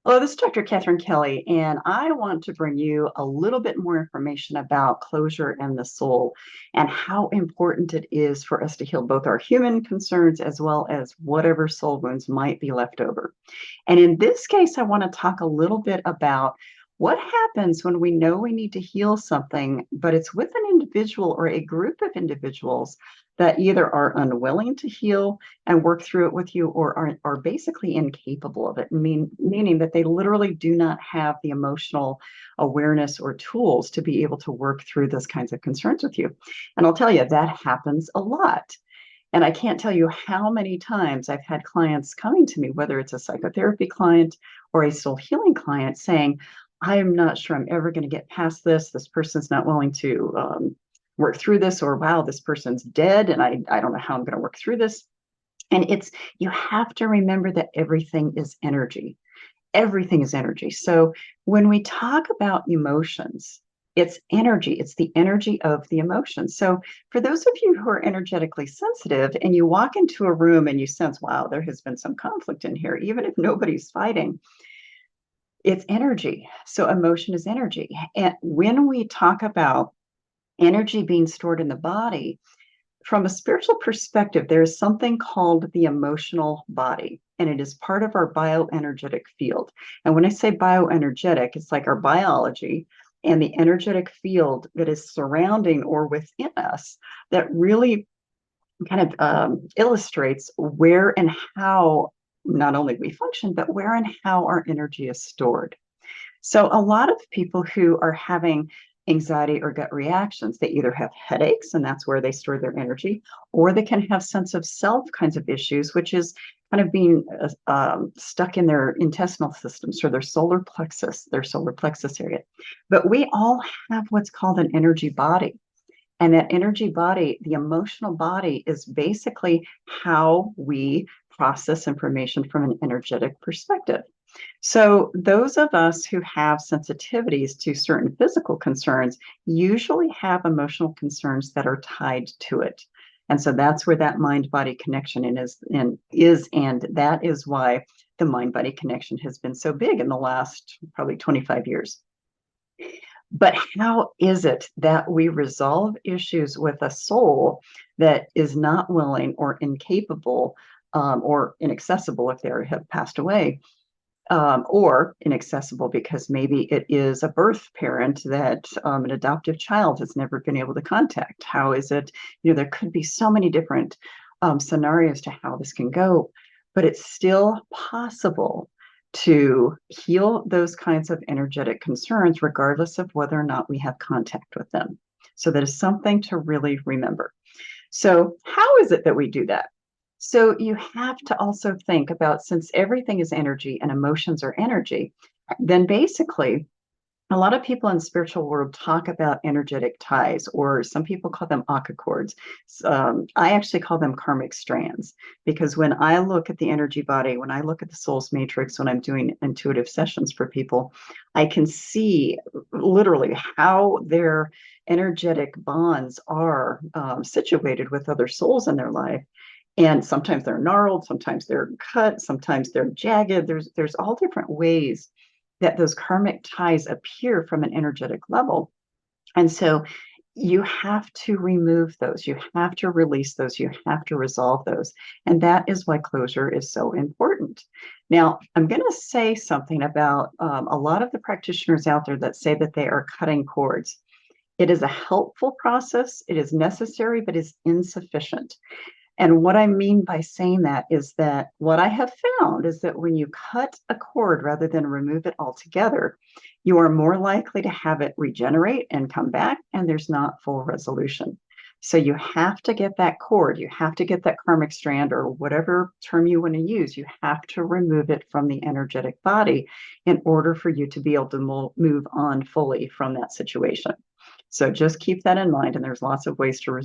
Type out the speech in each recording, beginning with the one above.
Hello, this is Dr. Catherine Kelly, and I want to bring you a little bit more information about closure and the soul and how important it is for us to heal both our human concerns as well as whatever soul wounds might be left over. And in this case, I want to talk a little bit about what happens when we know we need to heal something, but it's with an individual or a group of individuals that either are unwilling to heal and work through it with you or are basically incapable of it, meaning that they literally do not have the emotional awareness or tools to be able to work through those kinds of concerns with you. And I'll tell you, that happens a lot. And I can't tell you how many times I've had clients coming to me, whether it's a psychotherapy client or a soul healing client, saying, I'm not sure I'm ever going to get past this. This person's not willing to work through this, or wow, this person's dead and I don't know how I'm going to work through this. And you have to remember that everything is energy. Everything is energy. So when we talk about emotions, it's energy. It's the energy of the emotion. So for those of you who are energetically sensitive and you walk into a room and you sense, wow, there has been some conflict in here, even if nobody's fighting, it's energy. So emotion is energy. And when we talk about energy being stored in the body, from a spiritual perspective, there is something called the emotional body, and it is part of our bioenergetic field. And when I say bioenergetic, it's like our biology and the energetic field that is surrounding or within us that really kind of illustrates where and how not only we function, but where and how our energy is stored. So a lot of people who are having anxiety or gut reactions, they either have headaches, and that's where they store their energy, or they can have sense of self kinds of issues, which is kind of being stuck in their intestinal systems or their solar plexus area. But we all have what's called an energy body. And that energy body, the emotional body, is basically how we process information from an energetic perspective. So those of us who have sensitivities to certain physical concerns usually have emotional concerns that are tied to it. And so that's where that mind-body connection and that is why the mind-body connection has been so big in the last probably 25 years. But how is it that we resolve issues with a soul that is not willing or incapable or inaccessible if they have passed away? Or inaccessible because maybe it is a birth parent that an adoptive child has never been able to contact. How is it? There could be so many different scenarios to how this can go, but it's still possible to heal those kinds of energetic concerns, regardless of whether or not we have contact with them. So that is something to really remember. So how is it that we do that? So you have to also think about, since everything is energy and emotions are energy, then basically a lot of people in the spiritual world talk about energetic ties, or some people call them Akka cords. I actually call them karmic strands, because when I look at the energy body, when I look at the soul's matrix, when I'm doing intuitive sessions for people, I can see literally how their energetic bonds are situated with other souls in their life. And sometimes they're gnarled, sometimes they're cut, sometimes they're jagged. There's all different ways that those karmic ties appear from an energetic level. And so you have to remove those. You have to release those. You have to resolve those. And that is why closure is so important. Now, I'm going to say something about a lot of the practitioners out there that say that they are cutting cords. It is a helpful process. It is necessary, but is insufficient. And what I mean by saying that is that what I have found is that when you cut a cord rather than remove it altogether, you are more likely to have it regenerate and come back, and there's not full resolution. So you have to get that cord, you have to get that karmic strand, or whatever term you want to use, you have to remove it from the energetic body in order for you to be able to move on fully from that situation. So just keep that in mind. And there's lots of ways to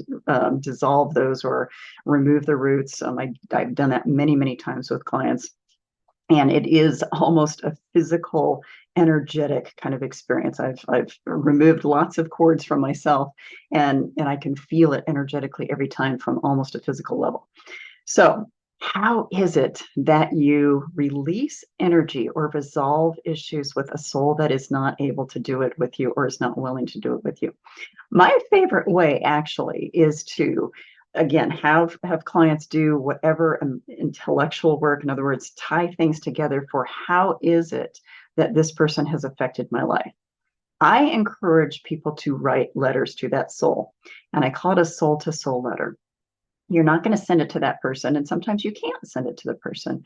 dissolve those or remove the roots. I've done that many, many times with clients. And it is almost a physical, energetic kind of experience. I've removed lots of cords from myself, and I can feel it energetically every time from almost a physical level. So How is it that you release energy or resolve issues with a soul that is not able to do it with you or is not willing to do it with you? My favorite way actually is to, again, have clients do whatever intellectual work. In other words, tie things together for how is it that this person has affected my life. I encourage people to write letters to that soul, and I call it a soul to soul letter. You're not going to send it to that person, and sometimes you can't send it to the person,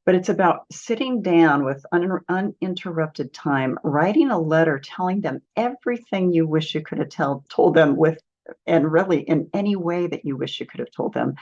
but it's about sitting down with uninterrupted time, writing a letter, telling them everything you wish you could have told them with, and really in any way that you wish you could have told them,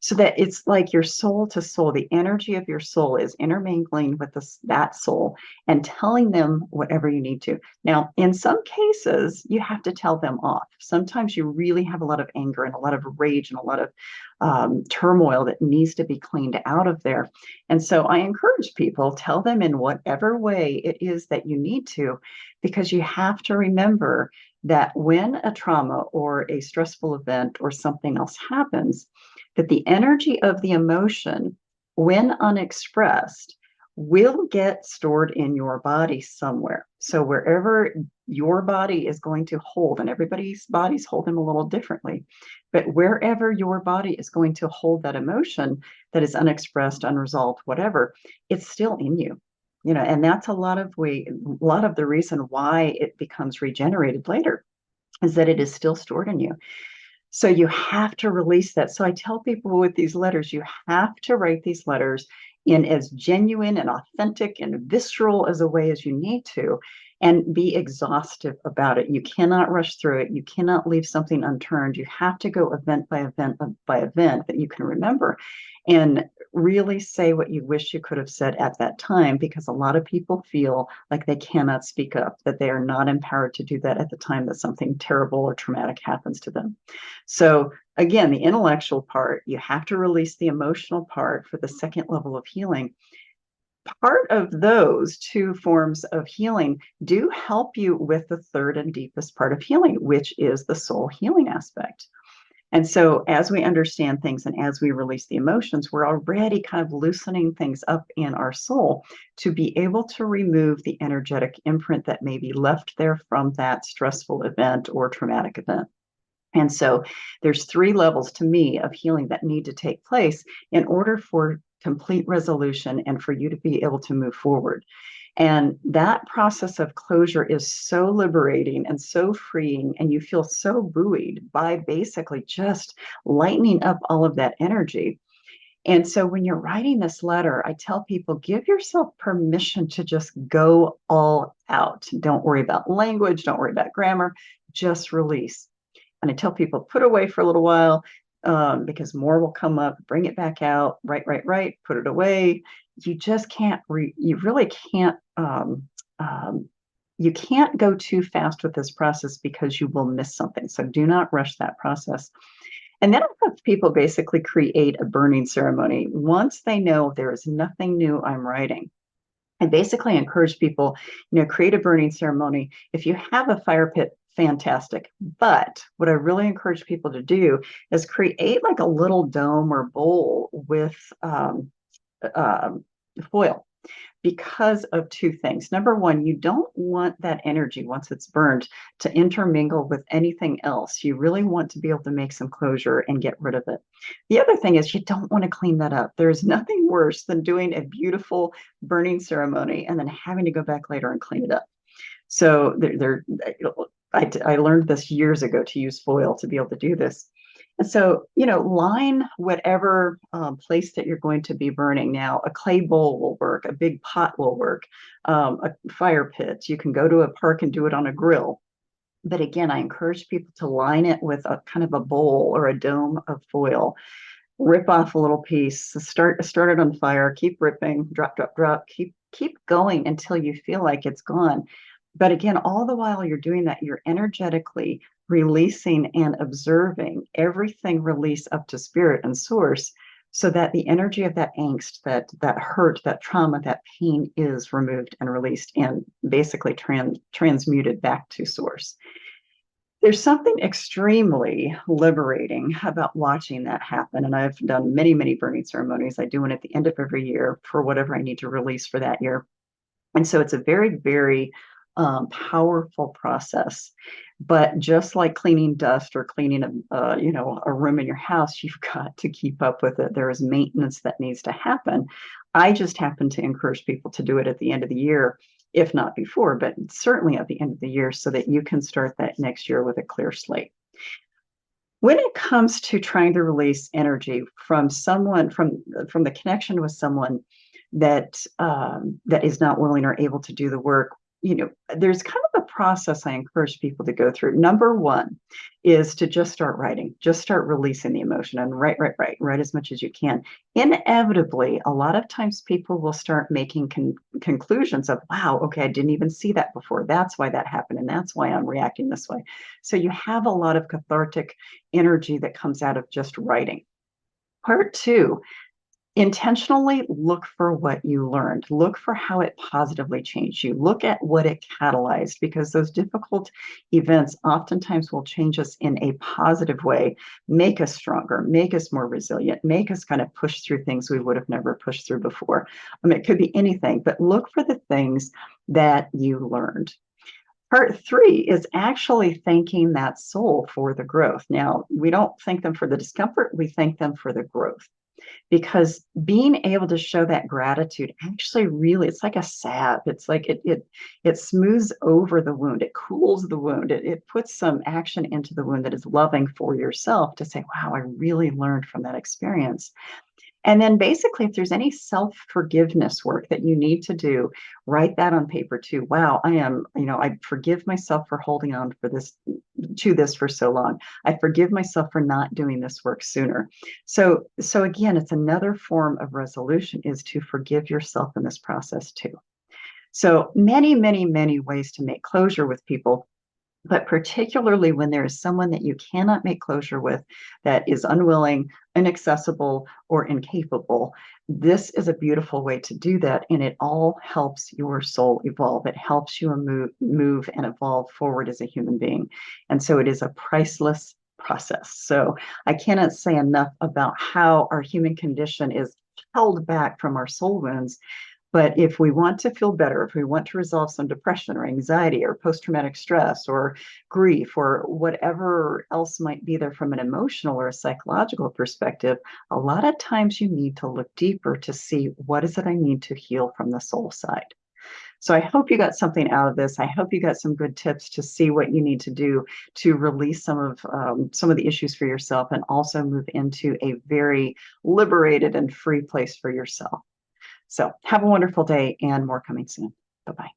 so that it's like your soul to soul, the energy of your soul is intermingling with that soul and telling them whatever you need to. Now, in some cases, you have to tell them off. Sometimes you really have a lot of anger and a lot of rage and a lot of turmoil that needs to be cleaned out of there. And so I encourage people, tell them in whatever way it is that you need to, because you have to remember that when a trauma or a stressful event or something else happens, that the energy of the emotion, when unexpressed, will get stored in your body somewhere. So wherever your body is going to hold, and everybody's bodies hold them a little differently, but wherever your body is going to hold that emotion that is unexpressed, unresolved, whatever, it's still in you. And that's a lot of the reason why it becomes regenerated later, is that it is still stored in you. So you have to release that. So I tell people with these letters, you have to write these letters in as genuine and authentic and visceral as a way as you need to, and be exhaustive about it. You cannot rush through it. You cannot leave something unturned. You have to go event by event by event that you can remember, and really say what you wish you could have said at that time, because a lot of people feel like they cannot speak up, that they are not empowered to do that at the time that something terrible or traumatic happens to them. So again, the intellectual part, you have to release the emotional part for the second level of healing. Part of those two forms of healing do help you with the third and deepest part of healing, which is the soul healing aspect. And so as we understand things and as we release the emotions, we're already kind of loosening things up in our soul to be able to remove the energetic imprint that may be left there from that stressful event or traumatic event. And so there's three levels to me of healing that need to take place in order for complete resolution and for you to be able to move forward. And that process of closure is so liberating and so freeing, and you feel so buoyed by basically just lightening up all of that energy. And so when you're writing this letter, I tell people, give yourself permission to just go all out. Don't worry about language, don't worry about grammar, just release. And I tell people, put away for a little while, because more will come up, bring it back out, write, put it away. You just can't, you really can't, you can't go too fast with this process because you will miss something. So do not rush that process. And then I have people basically create a burning ceremony. Once they know there is nothing new I'm writing, I basically encourage people, create a burning ceremony. If you have a fire pit, fantastic. But what I really encourage people to do is create like a little dome or bowl with foil, because of two things. Number one, you don't want that energy, once it's burned, to intermingle with anything else. You really want to be able to make some closure and get rid of it. The other thing is you don't want to clean that up. There's nothing worse than doing a beautiful burning ceremony and then having to go back later and clean it up. So I learned this years ago, to use foil to be able to do this. And so, line whatever place that you're going to be burning. Now, a clay bowl will work, a big pot will work, a fire pit. You can go to a park and do it on a grill. But again, I encourage people to line it with a kind of a bowl or a dome of foil. Rip off a little piece, start it on fire, keep ripping, drop, keep going until you feel like it's gone. But again, all the while you're doing that, you're energetically releasing and observing everything release up to spirit and source, so that the energy of that angst, that hurt, that trauma, that pain is removed and released and basically transmuted back to source. There's something extremely liberating about watching that happen. And I've done many, many burning ceremonies. I do one at the end of every year for whatever I need to release for that year. And so it's a very, very powerful process. But just like cleaning dust or cleaning a room in your house, you've got to keep up with it. There is maintenance that needs to happen. I just happen to encourage people to do it at the end of the year, if not before, but certainly at the end of the year, so that you can start that next year with a clear slate. When it comes to trying to release energy from someone, from the connection with someone that is not willing or able to do the work, there's kind of a process I encourage people to go through. Number one is to just start writing, just start releasing the emotion and write as much as you can. Inevitably, a lot of times people will start making conclusions of, wow, okay, I didn't even see that before. That's why that happened. And that's why I'm reacting this way. So you have a lot of cathartic energy that comes out of just writing. Part two, intentionally look for what you learned. Look for how it positively changed you. Look at what it catalyzed, because those difficult events oftentimes will change us in a positive way, make us stronger, make us more resilient, make us kind of push through things we would have never pushed through before. I mean, it could be anything, but look for the things that you learned. Part three is actually thanking that soul for the growth. Now, we don't thank them for the discomfort, we thank them for the growth, because being able to show that gratitude actually really, it's like a salve. It's like it smooths over the wound, it cools the wound, it puts some action into the wound that is loving for yourself, to say, wow, I really learned from that experience. And then basically, if there's any self-forgiveness work that you need to do, write that on paper too. Wow, I forgive myself for holding on to this for so long. I forgive myself for not doing this work sooner. So again, it's another form of resolution, is to forgive yourself in this process too. So many, many, many ways to make closure with people. But particularly when there is someone that you cannot make closure with, that is unwilling, inaccessible, or incapable, this is a beautiful way to do that. And it all helps your soul evolve. It helps you move and evolve forward as a human being. And so it is a priceless process. So I cannot say enough about how our human condition is held back from our soul wounds. But if we want to feel better, if we want to resolve some depression or anxiety or post-traumatic stress or grief or whatever else might be there from an emotional or a psychological perspective, a lot of times you need to look deeper to see, what is it I need to heal from the soul side? So I hope you got something out of this. I hope you got some good tips to see what you need to do to release some of the issues for yourself, and also move into a very liberated and free place for yourself. So have a wonderful day, and more coming soon. Bye-bye.